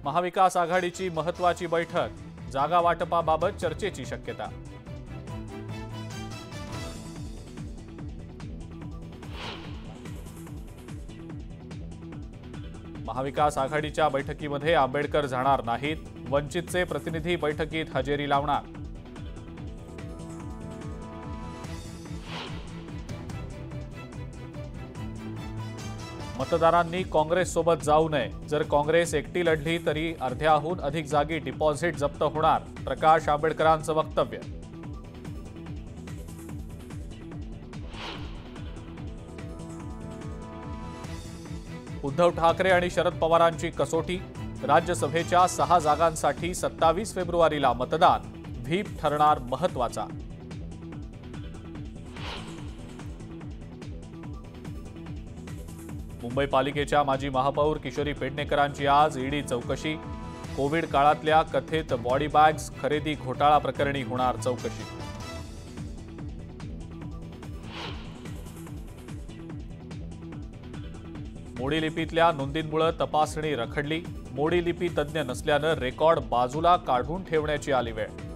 महाविकास आघाडीची महत्त्वाची बैठक, जागा वाटपाबाबत चर्चेची शक्यता। महाविकास आघाडीच्या बैठकीमध्ये आंबेडकर जाणार नाहीत, वंचितचे प्रतिनिधी बैठकीत हजेरी लावणार। मतदारांनी काँग्रेससोबत जाऊ नये, जर काँग्रेस एकटी लढली तरी अर्ध्याहून अधिक जागी डिपॉझिट जप्त होणार, प्रकाश आंबेडकरांचं वक्तव्य। उद्धव ठाकरे आणि शरद पवारांची कसोटी, राज्यसभेच्या 6 जागांसाठी 27 फेब्रुवारीला मतदान, व्हीप ठरणार महत्त्वाचा। मुंबई पालिकेच्या माजी महापौर किशोरी पेडणेकरांची आज ईडी चौकशी, कोविड काळातल्या कथित बॉडी बॅग्स खरेदी घोटाळा प्रकरणी होणार चौकशी। मोडी लिपीतल्या नोंदींमुळे तपासणी रखडली, मोडी लिपी तज्ज्ञ नसल्यानं रेकॉर्ड बाजूला काढून ठेवण्याची आली वेळ।